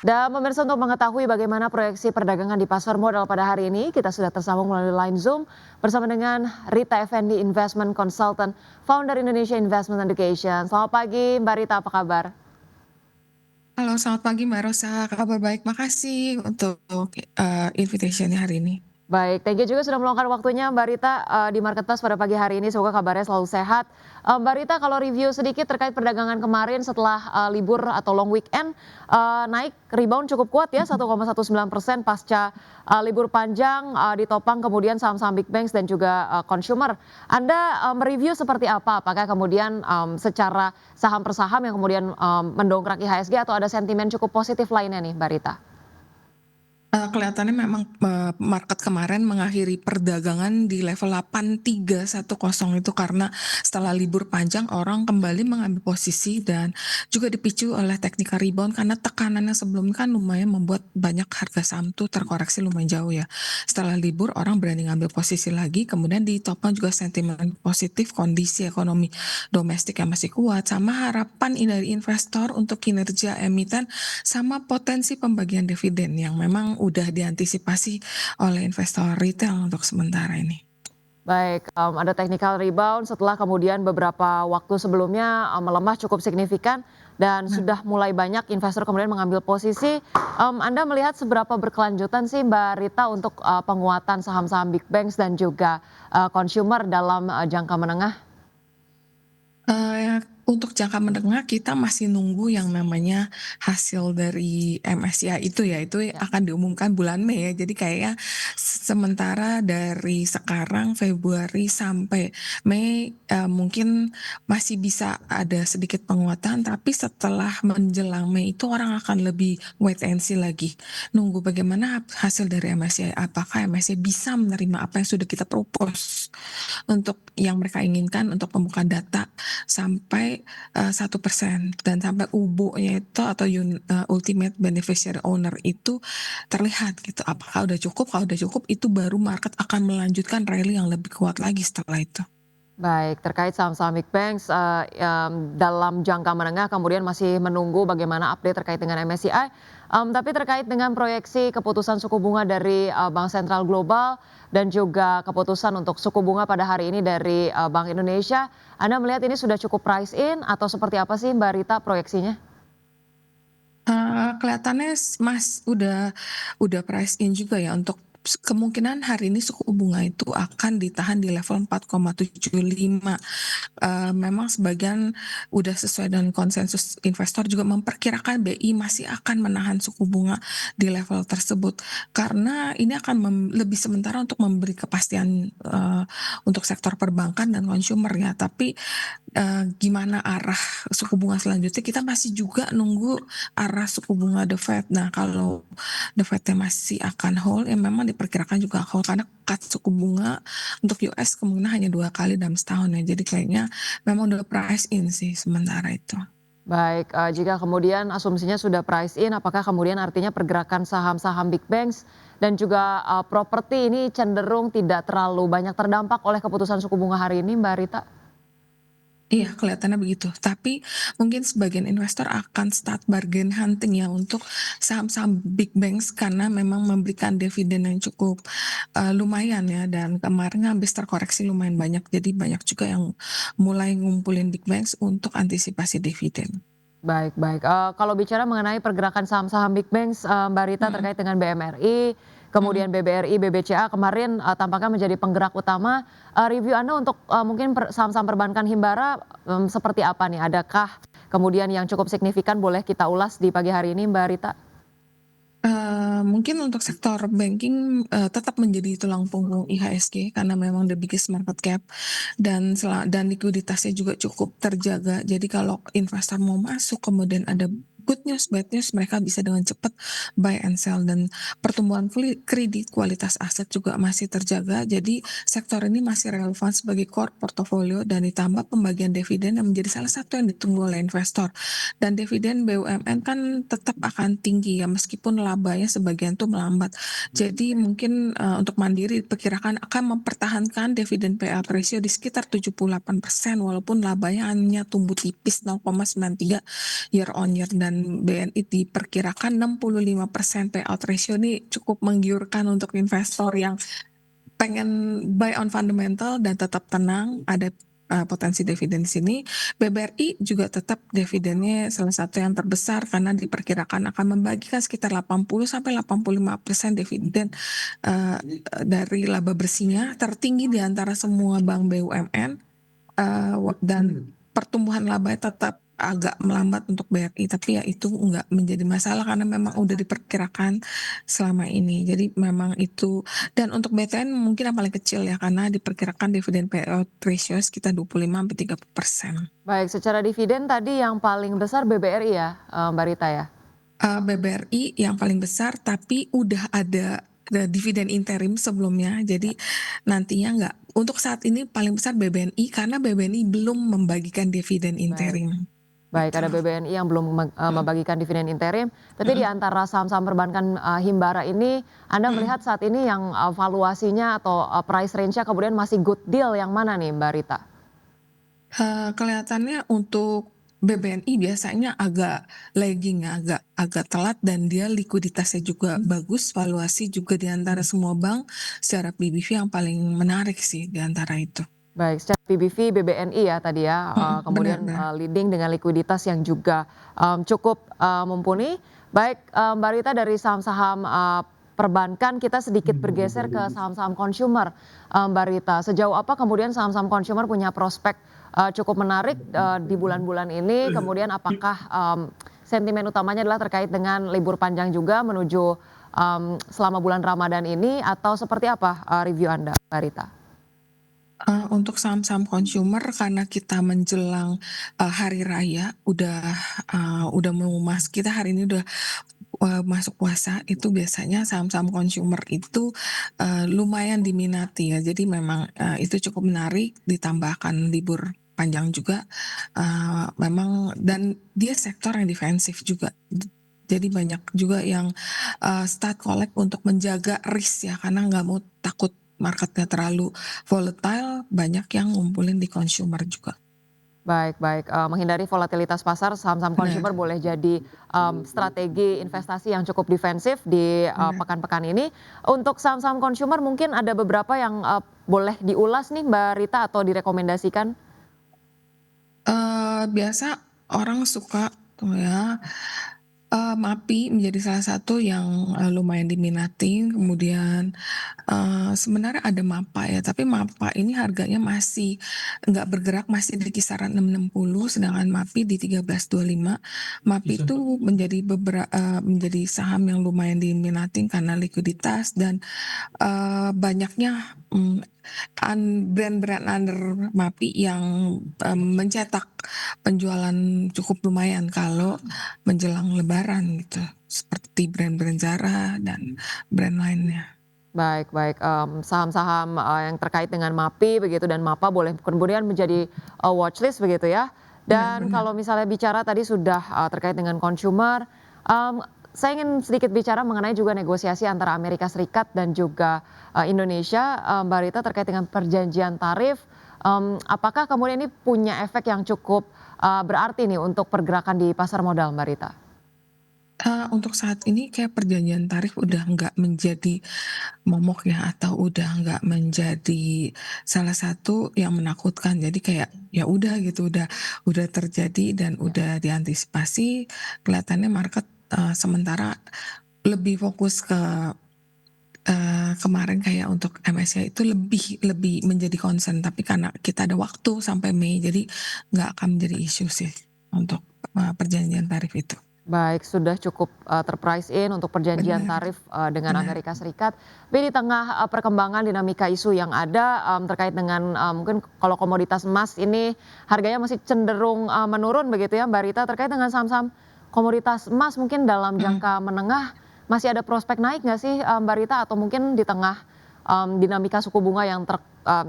Dan pemirsa untuk mengetahui bagaimana proyeksi perdagangan di pasar modal pada hari ini, kita sudah tersambung melalui line Zoom bersama dengan Rita Effendi Investment Consultant, founder Indonesia Investment Education. Selamat pagi Mbak Rita, apa kabar? Halo, selamat pagi Mbak Rosa, kabar baik. Makasih untuk invitation hari ini. Baik, thank you juga sudah meluangkan waktunya Mbak Rita di Marketplace pada pagi hari ini. Semoga kabarnya selalu sehat. Mbak Rita, kalau review sedikit terkait perdagangan kemarin setelah libur atau long weekend, naik rebound cukup kuat ya, 1,19% pasca libur panjang ditopang kemudian saham-saham big banks dan juga consumer. Anda mereview seperti apa? Apakah kemudian secara saham per saham yang kemudian mendongkrak IHSG atau ada sentimen cukup positif lainnya nih Mbak Rita? Kelihatannya memang, market kemarin mengakhiri perdagangan di level 8310 itu karena setelah libur panjang orang kembali mengambil posisi dan juga dipicu oleh technical rebound karena tekanannya sebelumnya kan lumayan membuat banyak harga saham tuh terkoreksi lumayan jauh ya. Setelah libur orang berani ngambil posisi lagi, kemudian ditopang juga sentimen positif kondisi ekonomi domestik yang masih kuat, sama harapan dari investor untuk kinerja emiten sama potensi pembagian dividen yang memang udah diantisipasi oleh investor retail untuk sementara ini. Baik, ada technical rebound setelah kemudian beberapa waktu sebelumnya melemah cukup signifikan dan Nah, sudah mulai banyak investor kemudian mengambil posisi. Anda melihat seberapa berkelanjutan sih Mbak Rita untuk penguatan saham-saham big banks dan juga consumer dalam jangka menengah? Untuk jangka menengah kita masih nunggu yang namanya hasil dari MSCI itu ya, itu Ya. akan diumumkan bulan Mei ya. Jadi kayaknya sementara dari sekarang Februari sampai Mei, mungkin masih bisa ada sedikit penguatan, tapi setelah menjelang Mei itu orang akan lebih wait and see lagi. Nunggu bagaimana hasil dari MSCI, apakah MSCI bisa menerima apa yang sudah kita propose untuk yang mereka inginkan untuk pembukaan data sampai 1% dan sampai UBO-nya itu atau ultimate beneficiary owner itu terlihat gitu. Apakah udah cukup? Kalau udah cukup itu baru market akan melanjutkan rally yang lebih kuat lagi setelah itu. Baik, terkait saham-saham big banks dalam jangka menengah kemudian masih menunggu bagaimana update terkait dengan MSCI. Tapi terkait dengan proyeksi keputusan suku bunga dari Bank Sentral Global dan juga keputusan untuk suku bunga pada hari ini dari Bank Indonesia, Anda melihat ini sudah cukup price in atau seperti apa sih Mbak Rita proyeksinya? Kelihatannya udah price in juga ya untuk kemungkinan hari ini suku bunga itu akan ditahan di level 4,75. Memang sebagian udah sesuai dengan konsensus investor juga memperkirakan BI masih akan menahan suku bunga di level tersebut karena ini akan lebih sementara untuk memberi kepastian untuk sektor perbankan dan consumer ya. Tapi gimana arah suku bunga selanjutnya kita masih juga nunggu arah suku bunga The Fed. Nah, kalau The Fed-nya masih akan hold, ya memang diperkirakan juga hold karena cut suku bunga untuk US kemungkinan hanya 2 kali dalam setahun ya. Jadi kayaknya memang udah price in sih sementara itu. Baik, jika kemudian asumsinya sudah price in, apakah kemudian artinya pergerakan saham-saham big banks dan juga properti ini cenderung tidak terlalu banyak terdampak oleh keputusan suku bunga hari ini, Mbak Rita? Iya, kelihatannya begitu. Tapi mungkin sebagian investor akan start bargain hunting ya untuk saham-saham big banks karena memang memberikan dividen yang cukup lumayan ya dan kemarin habis terkoreksi lumayan banyak. Jadi banyak juga yang mulai ngumpulin big banks untuk antisipasi dividen. Baik baik, kalau bicara mengenai pergerakan saham-saham big banks, Mbak Rita Mhm, terkait dengan BMRI, mhm. kemudian BBRI, BBCA kemarin, tampaknya menjadi penggerak utama, review Anda untuk, mungkin saham-saham perbankan Himbara, seperti apa nih? Adakah kemudian yang cukup signifikan boleh kita ulas di pagi hari ini, Mbak Rita? Mungkin untuk sektor banking, tetap menjadi tulang punggung IHSG karena memang the biggest market cap dan likuiditasnya juga cukup terjaga. Jadi kalau investor mau masuk kemudian ada good news, bad news, mereka bisa dengan cepat buy and sell dan pertumbuhan kredit, kualitas aset juga masih terjaga. Jadi sektor ini masih relevan sebagai core portofolio dan ditambah pembagian dividen yang menjadi salah satu yang ditunggu oleh investor. Dan dividen BUMN kan tetap akan tinggi ya meskipun labanya sebagian tuh melambat. Jadi mungkin, untuk Mandiri diperkirakan akan mempertahankan dividen payout ratio di sekitar 78% walaupun labanya hanya tumbuh tipis 0,93 year on year dan dividen BNI diperkirakan 65% payout ratio ini cukup menggiurkan untuk investor yang pengen buy on fundamental dan tetap tenang, ada potensi dividen di sini. BBRI juga tetap dividennya salah satu yang terbesar karena diperkirakan akan membagikan sekitar 80-85% dividen dari laba bersihnya, tertinggi di antara semua bank BUMN, dan pertumbuhan labanya tetap agak melambat untuk BRI, tapi ya itu nggak menjadi masalah karena memang udah diperkirakan selama ini. Jadi memang itu, dan untuk BTN mungkin yang paling kecil ya karena diperkirakan dividen payout ratio sekitar 25-30%. Baik, secara dividen tadi yang paling besar BBRI ya, Mbak Rita ya? BBRI yang paling besar, tapi udah ada dividen interim sebelumnya. Jadi nantinya nggak, untuk saat ini paling besar BBNI karena BBNI belum membagikan dividen Baik. interim. Baik, Gitu. ada BBNI yang belum membagikan dividen interim, tapi di antara saham-saham perbankan Himbara ini, Anda melihat saat ini yang valuasinya atau price range-nya kemudian masih good deal yang mana nih Mbak Rita? Kelihatannya untuk BBNI biasanya agak lagging ya, agak telat dan dia likuiditasnya juga bagus, valuasi juga di antara semua bank secara PBV yang paling menarik sih di antara itu. Baik, secara PBV BBNI ya tadi ya, kemudian Benar. leading dengan likuiditas yang juga cukup mumpuni. Baik, Mbak Rita, dari saham-saham perbankan kita sedikit bergeser ke saham-saham consumer, Mbak Rita. Sejauh apa kemudian saham-saham consumer punya prospek cukup menarik di bulan-bulan ini? Kemudian apakah sentimen utamanya adalah terkait dengan libur panjang juga menuju selama bulan Ramadan ini, atau seperti apa review Anda, Mbak Rita? Untuk saham-saham consumer karena kita menjelang hari raya udah mau kita hari ini udah masuk puasa, itu biasanya saham-saham consumer itu lumayan diminati ya. Jadi memang itu cukup menarik, ditambahkan libur panjang juga, memang, dan dia sektor yang defensif juga. Jadi banyak juga yang start collect untuk menjaga risk ya, karena nggak mau takut marketnya terlalu volatile, banyak yang ngumpulin di consumer juga. Baik baik, menghindari volatilitas pasar, saham-saham consumer Benar, boleh jadi strategi investasi yang cukup defensif di benar. pekan-pekan ini. Untuk saham-saham consumer mungkin ada beberapa yang boleh diulas nih Mbak Rita atau direkomendasikan? Biasa orang suka tuh ya, MAPI menjadi salah satu yang lumayan diminati, kemudian sebenarnya ada MAPA ya, tapi MAPA ini harganya masih nggak bergerak, masih di kisaran 660, sedangkan MAPI di 1325. MAPI itu menjadi saham yang lumayan diminati karena likuiditas dan banyaknya brand-brand under MAPI yang mencetak penjualan cukup lumayan kalau menjelang lebaran gitu, seperti brand-brand Zara dan brand lainnya. Baik baik, saham-saham yang terkait dengan MAPI begitu dan MAPA boleh kemudian menjadi watchlist begitu ya. Dan Benar-benar. kalau misalnya bicara tadi sudah terkait dengan consumer, saya ingin sedikit bicara mengenai juga negosiasi antara Amerika Serikat dan juga Indonesia, Mbak Rita, terkait dengan perjanjian tarif, apakah kemudian ini punya efek yang cukup berarti nih untuk pergerakan di pasar modal, Mbak Rita? Untuk saat ini kayak perjanjian tarif udah nggak menjadi momok ya, atau udah nggak menjadi salah satu yang menakutkan. Jadi kayak ya udah gitu, udah terjadi dan udah diantisipasi. Kelihatannya market sementara lebih fokus ke kemarin kayak untuk MSCI itu lebih lebih menjadi concern, tapi karena kita ada waktu sampai Mei, jadi nggak akan menjadi isu sih untuk perjanjian tarif itu. Baik, sudah cukup ter-price in untuk perjanjian Benar, tarif dengan benar. Amerika Serikat. Tapi di tengah perkembangan dinamika isu yang ada terkait dengan mungkin kalau komoditas emas ini harganya masih cenderung menurun begitu ya Mbak Rita, terkait dengan saham-saham komoditas emas mungkin dalam Mhm. jangka menengah masih ada prospek naik nggak sih Mbak Rita, atau mungkin di tengah dinamika suku bunga yang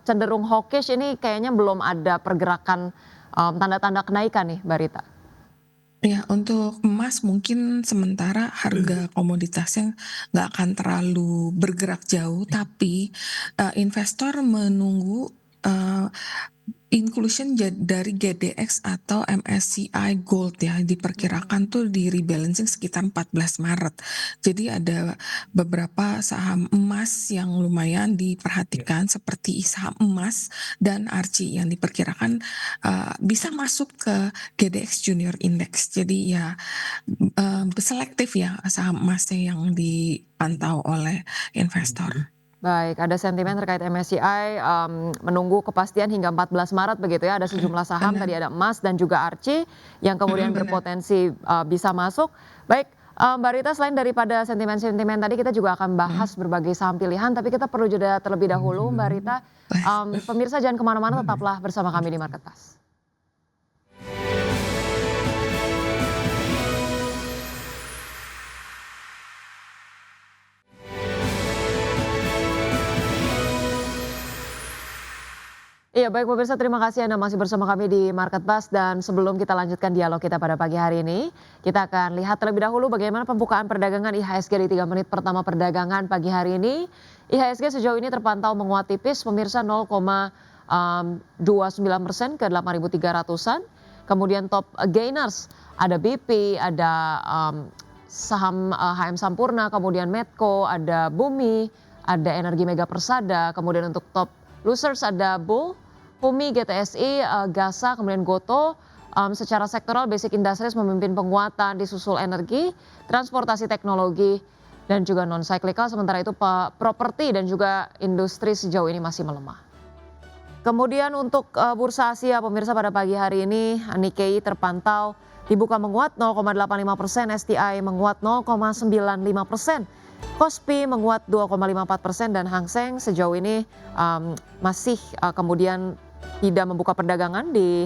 cenderung hawkish ini kayaknya belum ada pergerakan tanda-tanda kenaikan nih Mbak Rita? Ya, untuk emas mungkin sementara harga komoditasnya nggak akan terlalu bergerak jauh, tapi investor menunggu Inclusion dari GDX atau MSCI Gold ya, diperkirakan tuh di rebalancing sekitar 14 Maret. Jadi ada beberapa saham emas yang lumayan diperhatikan seperti saham emas dan ARCI yang diperkirakan bisa masuk ke GDX Junior Index. Jadi ya selektif ya saham emasnya yang dipantau oleh investor. Baik, ada sentimen terkait MSCI, menunggu kepastian hingga 14 Maret begitu ya, ada sejumlah saham Benar, tadi ada emas dan juga ARCI yang kemudian benar. berpotensi, bisa masuk. Baik, Mbak Rita selain daripada sentimen-sentimen tadi kita juga akan bahas berbagai saham pilihan, tapi kita perlu jeda terlebih dahulu Mbak Rita. Pemirsa jangan kemana mana tetaplah bersama kami di Market Pass. Iya baik pemirsa terima kasih Anda masih bersama kami di Market Pass dan sebelum kita lanjutkan dialog kita pada pagi hari ini, kita akan lihat terlebih dahulu bagaimana pembukaan perdagangan IHSG di 3 menit pertama perdagangan pagi hari ini. IHSG sejauh ini terpantau menguat tipis pemirsa 0,29% ke 8.300-an. Kemudian top gainers ada BP, ada saham HM Sampurna, kemudian Medco, ada Bumi, ada Energi Mega Persada, kemudian untuk top losers ada Bull, Pumi, GTSI, Gasa, kemudian Goto. Secara sektoral Basic Industries memimpin penguatan disusul energi, transportasi teknologi, dan juga non-cyclical. Sementara itu properti dan juga industri sejauh ini masih melemah. Kemudian untuk bursa Asia pemirsa pada pagi hari ini Nikkei terpantau dibuka menguat 0,85%, STI menguat 0,95%. Kospi menguat 2,54% dan Hang Seng sejauh ini masih kemudian tidak membuka perdagangan di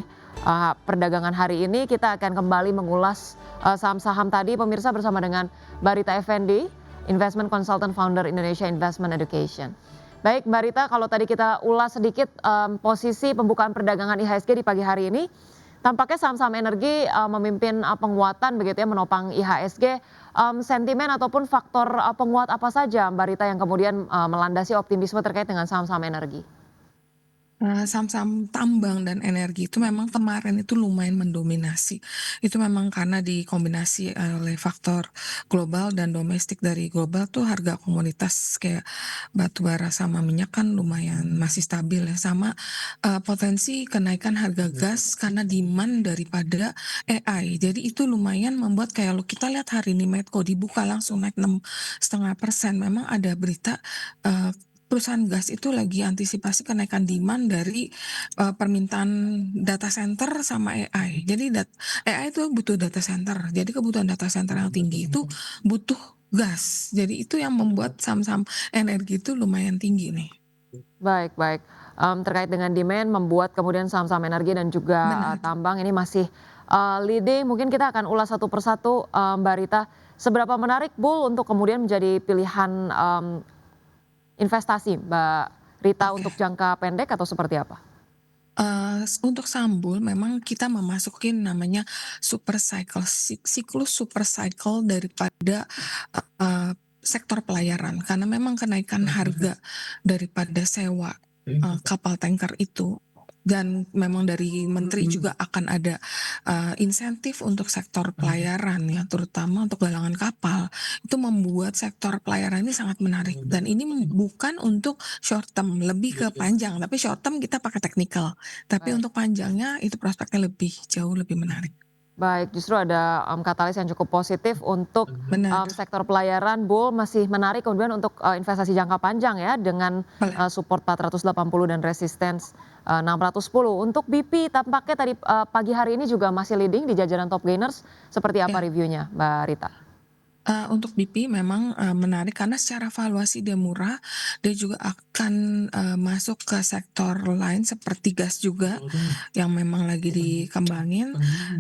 perdagangan hari ini. Kita akan kembali mengulas saham-saham tadi pemirsa bersama dengan Barita Effendi, Investment Consultant Founder Indonesia Investment Education. Baik Mbak Rita, kalau tadi kita ulas sedikit posisi pembukaan perdagangan IHSG di pagi hari ini, tampaknya saham-saham energi memimpin penguatan begitu ya menopang IHSG. Sentimen ataupun faktor penguat apa saja Mbak Rita yang kemudian melandasi optimisme terkait dengan saham-saham energi? Saham-saham tambang dan energi itu memang kemarin itu lumayan mendominasi. Itu memang karena dikombinasi oleh faktor global dan domestik. Dari global tuh harga komoditas kayak batu bara sama minyak kan lumayan masih stabil ya. Sama potensi kenaikan harga gas karena demand daripada AI. Jadi itu lumayan membuat kayak kita lihat hari ini Medco dibuka langsung naik 6,5%. Memang ada berita perusahaan gas itu lagi antisipasi kenaikan demand dari permintaan data center sama AI. Jadi AI itu butuh data center. Jadi kebutuhan data center yang tinggi itu butuh gas. Jadi itu yang membuat saham-saham energi itu lumayan tinggi nih. Baik, baik. Terkait dengan demand membuat kemudian saham-saham energi dan juga Benar. tambang ini masih leading. Mungkin kita akan ulas satu persatu Mbak Rita. Seberapa menarik Bull untuk kemudian menjadi pilihan investasi Mbak Rita Oke. untuk jangka pendek atau seperti apa? Untuk Sambul memang kita memasukin namanya super cycle, siklus super cycle daripada sektor pelayaran. Karena memang kenaikan harga daripada sewa kapal tanker itu dan memang dari menteri juga akan ada insentif untuk sektor pelayaran ya, terutama untuk galangan kapal. Itu membuat sektor pelayaran ini sangat menarik dan ini bukan untuk short term, lebih ke panjang, tapi short term kita pakai teknikal. Tapi Baik. untuk panjangnya itu prospeknya jauh lebih menarik. Baik, justru ada katalis yang cukup positif untuk Benar. sektor pelayaran. Bull masih menarik kemudian untuk investasi jangka panjang ya dengan Boleh. support 480 dan resistance 610. Untuk BP tampaknya tadi pagi hari ini juga masih leading di jajaran top gainers. Seperti apa Ya. reviewnya Mbak Rita? Untuk BP memang menarik karena secara valuasi dia murah, dia juga akan masuk ke sektor lain seperti gas juga yang memang lagi dikembangin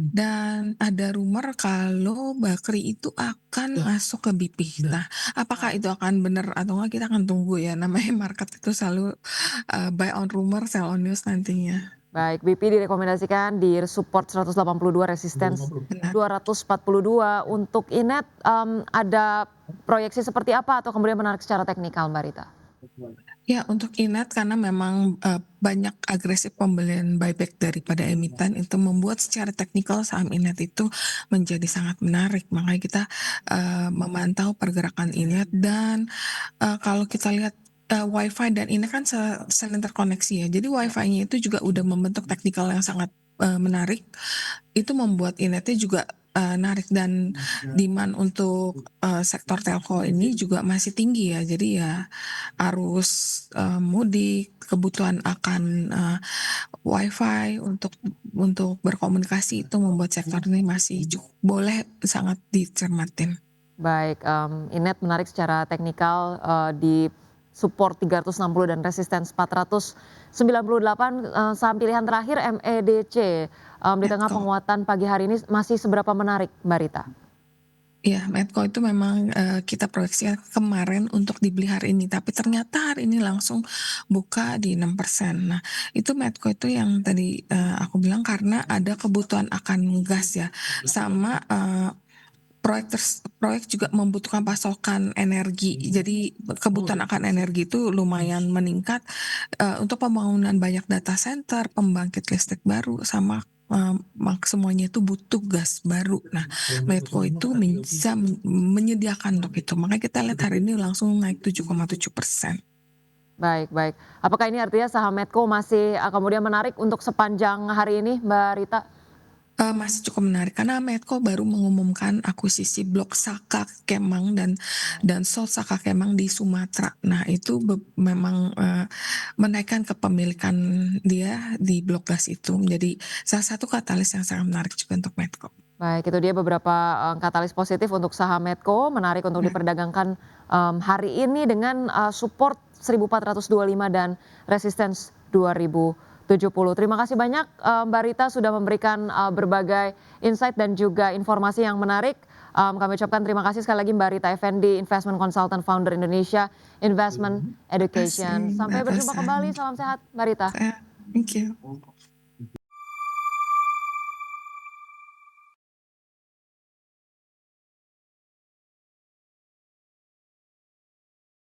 dan ada rumor kalau Bakri itu akan masuk ke BP. Nah, apakah itu akan benar atau enggak kita akan tunggu ya, namanya market itu selalu buy on rumor, sell on news nantinya. Baik, BP direkomendasikan di support 182, resistance Benar. 242. Untuk Inet ada proyeksi seperti apa atau kemudian menarik secara teknikal Mbak Rita? Ya, untuk Inet karena memang, banyak agresif pembelian buyback daripada emiten itu membuat secara teknikal saham Inet itu menjadi sangat menarik. Makanya kita, memantau pergerakan Inet dan, kalau kita lihat, WiFi dan ini kan saling terkoneksi ya. Jadi Ya, WiFi-nya itu juga udah membentuk teknikal yang sangat, menarik. Itu membuat Inetnya juga, narik dan demand untuk, sektor telco ini juga masih tinggi ya. Jadi ya arus, mudik, kebutuhan akan, WiFi untuk berkomunikasi itu membuat sektor ini masih boleh sangat dicermatin. baik, Inet menarik secara teknikal, di support 360 dan resistance 498, saham pilihan terakhir MEDC, di tengah Medco. penguatan pagi hari ini masih seberapa menarik Mbak Rita? Iya, Medco itu memang, kita proyeksikan kemarin untuk dibeli hari ini, tapi ternyata hari ini langsung buka di 6%. Nah, itu Medco itu yang tadi, aku bilang karena ada kebutuhan akan gas ya, sama, proyek juga membutuhkan pasokan energi. Jadi kebutuhan akan energi itu lumayan meningkat, untuk pembangunan banyak data center, pembangkit listrik baru, sama, semuanya itu butuh gas baru. Nah, Medco itu bisa menyediakan untuk itu, makanya kita lihat hari ini langsung naik 7,7%. Baik, baik. Apakah ini artinya saham Medco masih, kemudian menarik untuk sepanjang hari ini Mbak Rita? Masih cukup menarik karena Medco baru mengumumkan akuisisi Blok Saka Kemang dan Sol Saka Kemang di Sumatera. Nah itu memang, menaikkan kepemilikan dia di blok gas itu menjadi salah satu katalis yang sangat menarik juga untuk Medco. Baik, itu dia beberapa, katalis positif untuk saham Medco, menarik untuk Ya, diperdagangkan, hari ini dengan, support 1425 dan resistance 2070. Terima kasih banyak, Mbak Rita sudah memberikan, berbagai insight dan juga informasi yang menarik. Kami ucapkan terima kasih sekali lagi Mbak Rita Effendi, Investment Consultant Founder Indonesia Investment terima kasih Education. Sampai Mbak berjumpa Rosa. kembali, salam sehat Mbak Rita. Thank you.